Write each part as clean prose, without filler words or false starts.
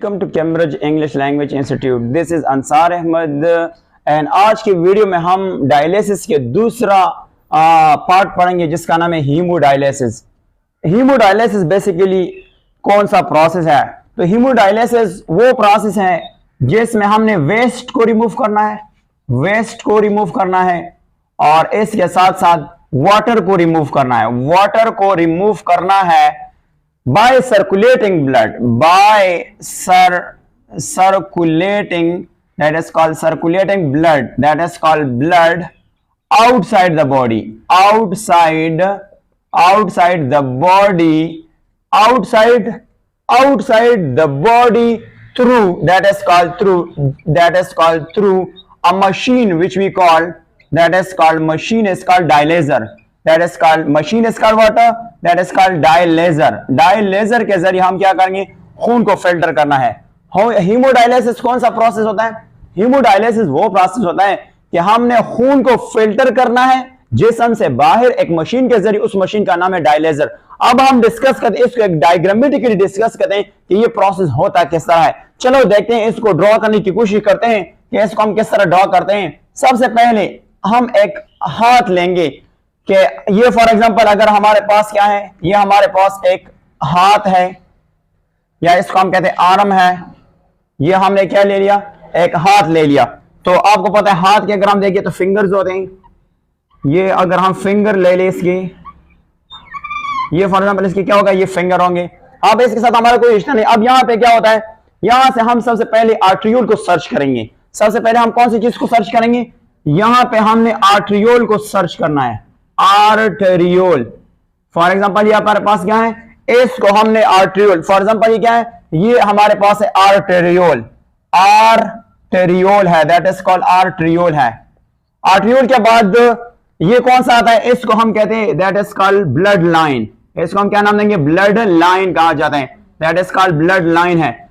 Welcome to Cambridge English language institute. This is Ansar Ahmed and आज की video में हम डायलिसिस के दूसरा पार्ट पढ़ेंगे जिसका नाम है हीमोडायलिसिस। हीमोडायलिसिस बेसिकली कौन सा प्रोसेस है? तो हीमोडायलिसिस वो प्रोसेस है जिसमें हमने वेस्ट को रिमूव करना है और इसके साथ साथ वाटर को रिमूव करना है by circulating blood, that is called circulating blood, that is called blood outside the body, outside the body through, that is called through a machine which we call, machine is called dialyzer, machine is called what? That is called dialyzer के जरिए हम क्या करेंगे? खून को filter करना है। Haemodialysis कौन सा प्रोसेस होता है? हीमोडायलिसिस वो प्रोसेस होता है कि हमने खून को फिल्टर करना है जिस्म से बाहर एक मशीन के जरिए, उस मशीन का नाम है डायलिज़र। अब हम डिस्कस करते हैं इसको, एक डायग्रामेटिकली डिस्कस करते हैं कि ये प्रोसेस होता किस तरह है। चलो देखते हैं, इसको ड्रॉ करने की कोशिश करते हैं कि इसको हम किस तरह ड्रॉ करते हैं। सबसे पहले हम एक हाथ लेंगे कि ये फॉर एग्जांपल अगर हमारे पास क्या है, ये हमारे पास एक हाथ है या इसको हम कहते हैं आर्म है। ये हमने क्या ले लिया? एक हाथ ले लिया। तो आपको पता है हाथ के अगर हम देखिए तो फिंगर्स होते हैं। ये अगर हम फिंगर ले ले इसके, ये फॉर एग्जांपल इसके क्या होगा? ये फिंगर होंगे। अब इसके साथ हमारा कोई रिश्ता नहीं। अब यहां पे क्या होता है? यहां से हम सबसे पहले आर्ट्रियोल को सर्च करेंगे। सबसे पहले हम कौन सी चीज को सर्च करेंगे? यहां पे हमने आर्ट्रियोल को सर्च करना है। आर्टेरियोल फॉर एग्जांपल ये हमारे पास क्या है? इसको हमने आर्टेरियोल, फॉर एग्जांपल ये क्या है? ये हमारे पास है आर्टेरियोल है, दैट इज कॉल्ड आर्टेरियोल है। आर्टेरियोल के बाद ये कौन सा आता है? इसको हम कहते हैं that is called blood line. इसको हम क्या नाम देंगे? ब्लड लाइन कहा जाता है, that is called blood line है।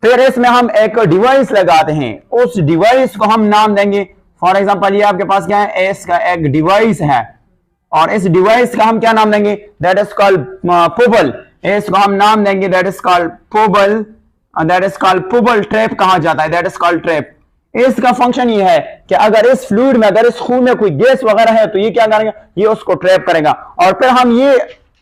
फिर इसमें हम एक डिवाइस लगाते हैं, उस डिवाइस को हम नाम देंगे, फॉर एग्जांपल ये आपके पास क्या है? इसका एक डिवाइस है और इस डिवाइस का हम क्या नाम देंगे? दैट इज कॉल्ड पोबल। इसको हम नाम देंगे दैट इज कॉल्ड पोबल, पोबल ट्रैप कहा जाता है, दैट इज कॉल्ड ट्रैप। इसका फंक्शन ये है कि अगर इस फ्लूइड में, अगर इस खून में कोई गैस वगैरह है तो ये क्या करेगा? ये उसको ट्रैप करेगा। और फिर हम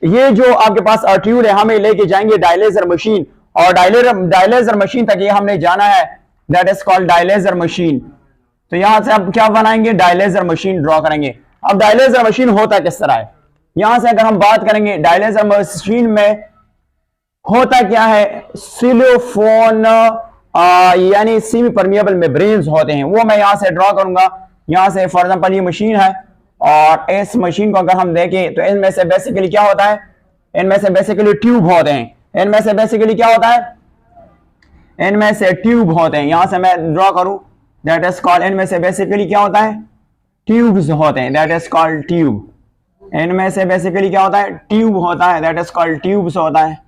ये जो आपके पास आर्ट्रियोल है हमें लेके जाएंगे डायलिज़र मशीन, और डायलिज़र मशीन तक ये हमने जाना है, दैट इज कॉल्ड डायलिज़र मशीन। तो यहां से अब क्या बनाएंगे? डायलिज़र मशीन ड्रॉ करेंगे। अब डायलिज़र मशीन होता किस तरह है? यहां से अगर हम बात करेंगे डायलिज़र मशीन में होता क्या है? सिलोफोन यानी सेमी परमिएबल मेम्ब्रेन्स होते हैं, वो मैं यहां से ड्रॉ करूंगा। यहां से फॉर एग्जांपल ये मशीन है और इस मशीन को अगर हम देखें तो इनमें से बेसिकली क्या होता है? इनमें से बेसिकली ट्यूब होते हैं। इनमें से बेसिकली क्या होता है? इनमें से ट्यूब होते हैं। यहां से मैं ड्रॉ करूं, दैट इज कॉल्ड, इनमें से बेसिकली क्या होता है? ट्यूब्स होते हैं, दैट इज कॉल्ड ट्यूब। इनमें से बेसिकली क्या होता है? ट्यूब होता है, दैट इज कॉल्ड ट्यूब्स होता है।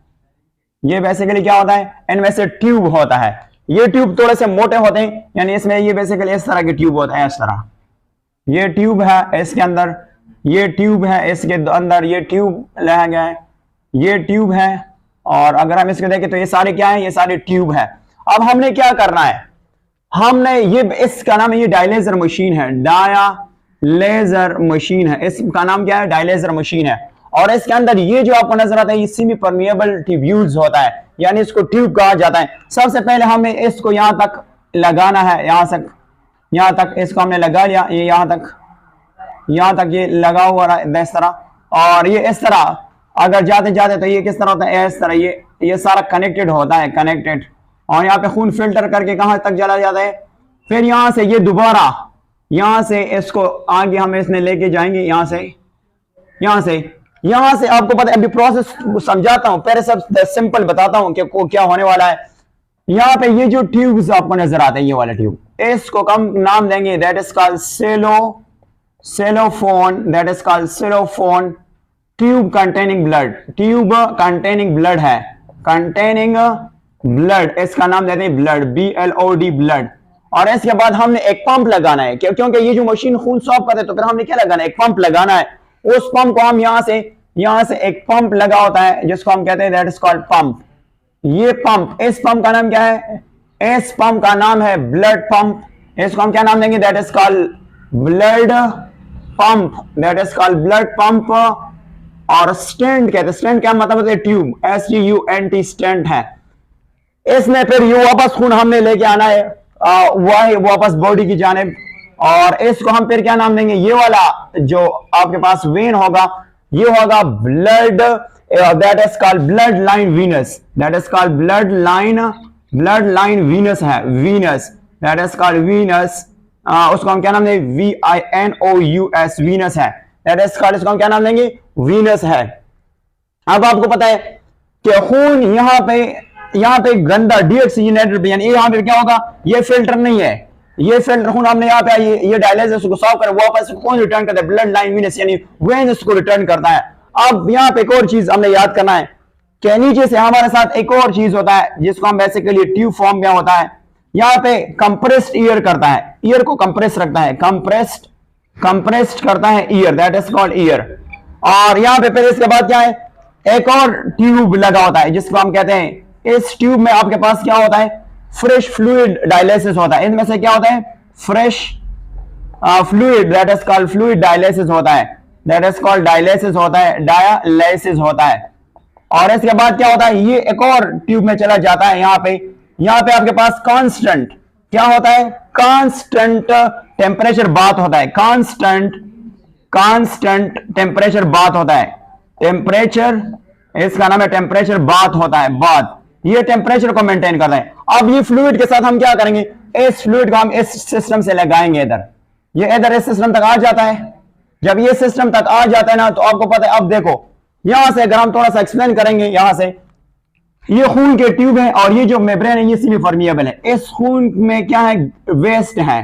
ये बेसिकली क्या होता है? इनमें से ट्यूब होता है। ये ट्यूब थोड़े से मोटे होते हैं, यानी इसमें ये बेसिकली इस तरह के ट्यूब होते हैं, इस तरह। ये ट्यूब है इसके अंदर, ये ट्यूब है इसके अंदर, ये ट्यूब लगा गया है, ये ट्यूब है। और अगर हम इसको देखें तो ये सारे क्या है? ये सारे ट्यूब है। अब हमने क्या करना है? हमने ये, इसका नाम है, ये डायलिज़र मशीन है, डायलिज़र मशीन है। इसका नाम क्या है? डायलिज़र मशीन है। और इसके अंदर ये जो आपको नजर आता है ये सेमी परमिएबल ट्यूब्यूल्स होता है, यानी इसको ट्यूब कहा जाता है। सबसे पहले हमें इसको यहां तक लगाना है, यहां तक इसको हमने लगा लिया। ये यहां तक ये लगा हुआ है इस तरह, और ये इस तरह अगर जाते जाते तो ये किस तरह होता है? इस तरह ये सारा कनेक्टेड होता है, कनेक्टेड। और यहाँ पे खून फिल्टर करके कहां तक चला जाता है? फिर यहां से ये दोबारा यहां से इसको आगे हम इसने लेके जाएंगे, यहां से आपको पता है, अभी प्रोसेस समझाता हूं, पहले सब सिंपल बताता हूं कि क्या होने वाला है। यहां पे ये जो ट्यूब्स आपको नजर आते हैं, ये वाला ट्यूब, इसको हम नाम देंगे that is called cellphone, that is called cellphone tube containing blood. Tube containing blood है, कंटेनिंग ब्लड, इसका नाम देते हैं ब्लड, BLOD ब्लड। और इसके बाद हमने एक पंप लगाना है, क्योंकि ये जो मशीन खून साफ करते है, तो फिर हमने क्या लगाना है? एक पंप लगाना है। उस पंप को हम यहां से एक पंप लगा होता है जिसको हम कहते हैं दैट इज कॉल्ड पंप। ये पंप, इस पंप का नाम क्या है? इस पंप का नाम है ब्लड पंप। इसको हम क्या नाम देंगे? That is called blood pump, that is called blood pump. और स्टेंट कहते हैं, स्टेंट क्या मतलब होता है? ट्यूब, STUNT स्टेंट है। इसमें फिर ये वापस खून हमने लेके आना है वह वापस बॉडी की जानिब, और इसको हम फिर क्या नाम देंगे? ये वाला जो आपके पास वेन होगा ये होगा blood, that is called blood line venous, that is called blood line venous है, venous, that is called venous. उसको हम क्या नाम देंगे? VINOUS, वीनस है, दैट इज कॉल्ड, इसको हम क्या नाम देंगे? वीनस है। अब आपको पता है कि खून यहाँ पे गंदा डीऑक्सीजनेटेड, यानी यहाँ पे क्या होगा? ये फिल्टर नहीं है, ये फिल्टर खून हमने यहाँ पे ये डायलिसिस को सॉल्व कर वापस कौन रिटर्न करता है? ब्लड लाइन वीनस, यानी वेनस को रिटर्न करता है। अब यहाँ पे एक और चीज हमने याद करना है कि नीचे से हमारे साथ एक और चीज होता है जिसको हम बेसिकली ट्यूब फॉर्म में होता है। यहाँ पे कंप्रेस्ड ईयर करता है, ईयर को कंप्रेस रखता है, कंप्रेस्ड करता है year, that is called year. और यहाँ पे फिर इसके बाद क्या है? एक और ट्यूब लगा होता है जिसको हम कहते हैं, इस ट्यूब में आपके पास क्या होता है? फ्रेश फ्लूइड डायलिसिस होता है। इनमें से क्या होता है? Fresh fluid, that is called fluid dialysis होता है, दैट इज कॉल्ड डायलिसिस होता है, डायलिसिस होता है। और इसके बाद क्या होता है? ये एक और ट्यूब में चला जाता है। यहाँ पे आपके पास कांस्टेंट क्या होता है? कांस्टेंट टेम्परेचर बात होता है, कांस्टेंट टेम्परेचर बात होता है, टेम्परेचर, इसका नाम है टेम्परेचर बात होता है, बात, ये टेम्परेचर को मेंटेन करता है। अब ये फ्लूइड के साथ हम क्या करेंगे? इस फ्लूइड को हम इस सिस्टम से लगाएंगे इधर, ये इधर इस सिस्टम तक आ जाता है। जब ये सिस्टम तक आ जाता है ना, तो आपको पता है, अब देखो यहां से अगर हम थोड़ा सा एक्सप्लेन करेंगे, यहां से ये खून के ट्यूब है और ये जो मेम्ब्रेन है ये सेमी परमिएबल है। इस खून में क्या है? वेस्ट है,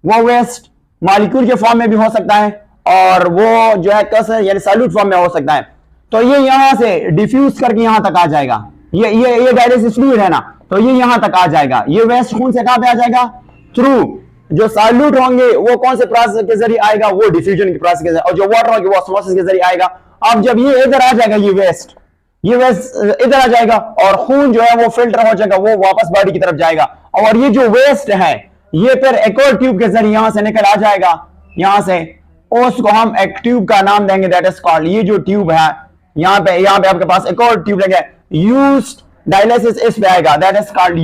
वो वेस्ट मॉलिक्यूल के फॉर्म में भी हो सकता है और वो जो है कैसे, यानी सॉल्यूट फॉर्म में हो सकता है। तो ये यहां से डिफ्यूज करके यहां तक आ जाएगा, ये डायलिसिस फ्लूइड है ना, तो ये यहां तक आ जाएगा। ये वेस्ट खून से कहां पे आ जाएगा? थ्रू जो सॉल्यूट होंगे वो कौन से प्रोसेस के जरिए आएगा? वो डिफ्यूजन के प्रोसेस के जरिए, और जो वाटर होगी वो ऑस्मोसिस के जरिए आएगा। अब जब ये इधर आ जाएगा, ये वेस्ट इधर आ जाएगा और खून जो है वो फिल्टर हो जाएगा, वो वापस बॉडी की तरफ जाएगा। और ये जो वेस्ट है ये फिर एक और ट्यूब के जरिए यहां से निकल आ जाएगा, यहां से, उसको हम एक ट्यूब का नाम देंगे, दैट इज कॉल्ड, ये जो ट्यूब है यहां पे आपके पास एक और ट्यूब लगे, यूज्ड डायलिसिस इस पे आएगा, that is called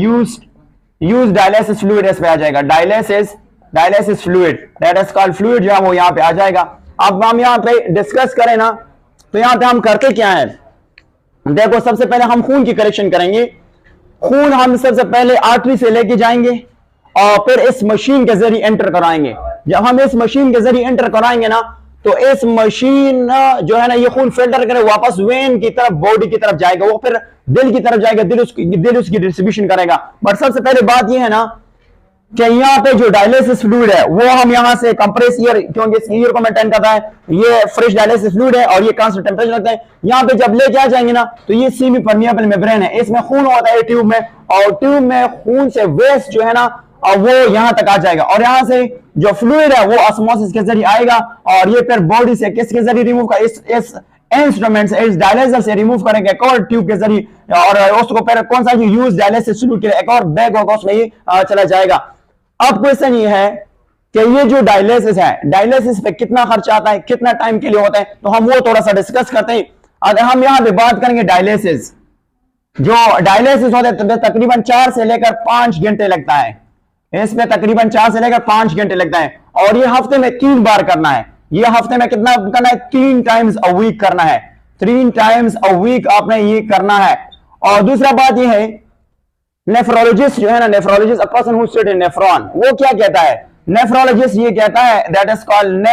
used dialysis fluid इस पे आ जाएगा, dialysis fluid, that is called fluid जो है वो यहां पे आ जाएगा। अब हम यहां पे डिस्कस करें ना, तो यहां पे हम करते क्या है? देखो, सबसे पहले हम खून की कलेक्शन करेंगे। खून हम सबसे पहले आर्टरी से लेके जाएंगे और फिर इस मशीन के जरिए एंटर कराएंगे। जब हम इस मशीन के जरिए एंटर कराएंगे ना, तो इस मशीन जो है ना, ये खून फिल्टर करे वापस वेन की तरफ, बॉडी की तरफ जाएगा, वो फिर दिल की तरफ जाएगा, दिल उसकी डिस्ट्रीब्यूशन करेगा। बट सबसे पहले बात ये है ना कि यहाँ पे जो डायलिसिस फ्लूइड है वो हम यहाँ से कंप्रेस ईयर, क्योंकि इस ईयर को मेंटेन करता है, ये फ्रेश डायलिसिस फ्लूइड है और ये कांस्टेंट टेंपरेचर रखता है। यहाँ पे जब लेके आ जाएंगे ना, तो ये सेमी परमिएबल मेम्ब्रेन है, इसमें खून होता है ट्यूब में, और ट्यूब में खून से वेस्ट जो है ना, और वो यहां तक आ जाएगा, और यहां से जो फ्लूइड है वो ऑस्मोसिस के जरिए आएगा, और ये फिर बॉडी से किसके जरिए रिमूव कर, इस इंस्ट्रूमेंट से, इस डायलिसिस से रिमूव करेंगे एक और ट्यूब के जरिए, और उसको फिर कौन सा यूज डायलिसिस फ्लूइड के एक और बैग होगा, उसमें ये चला जाएगा। अब क्वेश्चन ये है कि ये जो डायलिसिस है, डायलिसिस पे कितना खर्चा आता है, कितना टाइम के लिए होता है, तो हम वो थोड़ा सा डिस्कस करते हैं। अगर हम यहां पे बात करेंगे डायलिसिस, जो डायलिसिस होता है तकरीबन 4 से लेकर 5 घंटे लगता है, इसमें तकरीबन 4 से लेकर 5 घंटे लगता है, और ये हफ्ते में 3 बार करना है। ये हफ्ते में कितना करना है? 3 टाइम्स अ वीक करना है, 3 टाइम्स अ वीक आपने ये करना है। और दूसरा बात ये है, नेफ्रोलॉजिस्ट जो है ना, nephrologist, a person who study nephron, वो क्या कहता है? नेफ्रोलॉजिस्ट ये कहता है, that is called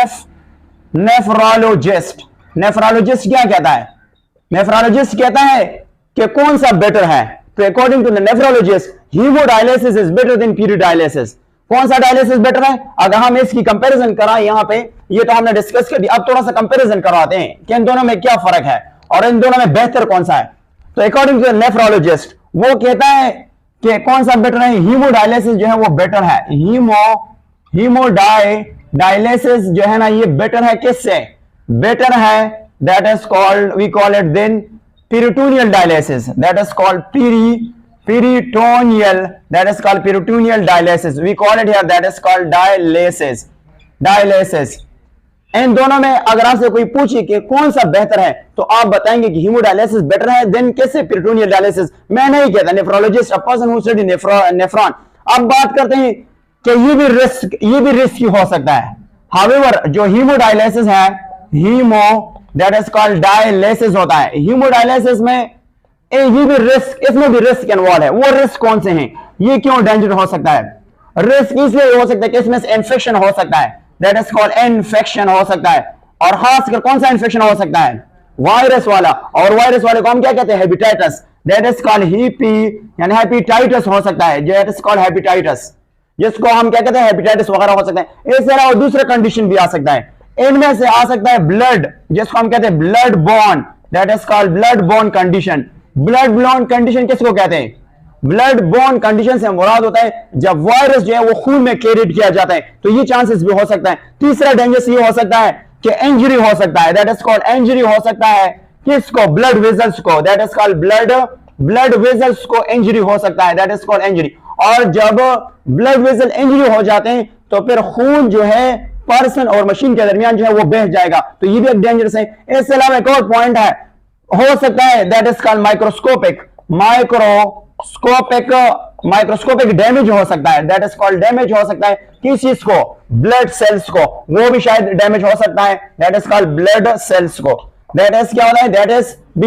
nephrologist. Nephrologist क्या कहता है? नेफ्रोलॉजिस्ट कहता है कि कौन सा बेटर है, तो according to the nephrologist, haemodialysis is better than periodialysis. कौन सा डायलिसिस बेटर है? अगर हम इसकी कंपैरिजन कराएं यहां पे, ये तो हमने डिस्कस कर दिया, अब थोड़ा सा कंपैरिजन करवाते हैं कि इन दोनों में क्या फर्क है और इन दोनों में बेहतर कौन सा है। तो अकॉर्डिंग टू द नेफ्रोलॉजिस्ट, वो कहता है कि कौन सा बेटर है? हीमोडायलिसिस जो है वो बेटर है। हीमोडायलिसिस जो है ना, ये बेटर है किससे? बेटर है, that is called, we call it then peritoneal dialysis, that is called peritoneal, that is called peritoneal dialysis. We call it here, that is called dialysis. Dialysis. इन दोनों में अगर आपसे कोई पूछे कि कौन सा बेहतर है तो आप बताएंगे कि हीमोडायलिसिस बेटर है देन कैसे पेरिटोनियल डायलिसिस। मैं नहीं कहता, nephrologist, a person who study nephron. अब बात करते हैं कि ये भी रिस्की हो सकता है। हाउएवर जो हीमोडायलिसिस है, haemo that is called dialysis होता है। हीमोडायलिसिस में ये भी रिस्क, इसमें भी रिस्क इन्वॉल्व है। वो रिस्क कौन से हैं, ये क्यों डेंजर हो सकता है? रिस्क इसलिए हो सकता है कि इसमें से इन्फेक्शन हो सकता है, दैट इज कॉल्ड इन्फेक्शन हो सकता है। और खासकर कौन सा इन्फेक्शन हो सकता है? वायरस वाला। और वायरस वाले को हम क्या कहते हैं? हेपेटाइटिस, दैट इज कॉल्ड यानी हेपेटाइटिस हो सकता है, दैट इज कॉल्ड हेपेटाइटिस, जिसको हम क्या कहते हैं? हेपेटाइटिस वगैरह हो सकता है। इसके अलावा दूसरा कंडीशन भी आ सकता है, इनमें से आ सकता है ब्लड, जिसको हम कहते हैं blood born, that is called blood born condition. Blood born condition किसको कहते हैं? ब्लड बॉर्न कंडीशन से मुराद होता है जब वायरस जो है वो खून में कैरिड किया जाता है, तो ये चांसेस भी हो सकता है। तीसरा डेंजर ये हो सकता है कि इंजरी हो सकता है, दैट इज कॉल्ड इंजरी हो सकता है किसको? ब्लड वेजल्स को, that is called blood vessels को इंजरी हो सकता है, दैट इज कॉल्ड इंजरी। और जब ब्लड वेजल इंजरी हो जाते हैं तो फिर खून जो है पर्सन और मशीन के दरमियान जो है वो बह जाएगा, तो ये भी एक डेंजरस है। इसके अलावा एक और पॉइंट है, हो सकता है that is called microscopic damage हो सकता है, दैट इज कॉल्ड डैमेज हो सकता है किस चीज को? ब्लड सेल्स को, वो भी शायद डैमेज हो सकता है, that is called blood cells को। दैट इज क्या होता है? That is B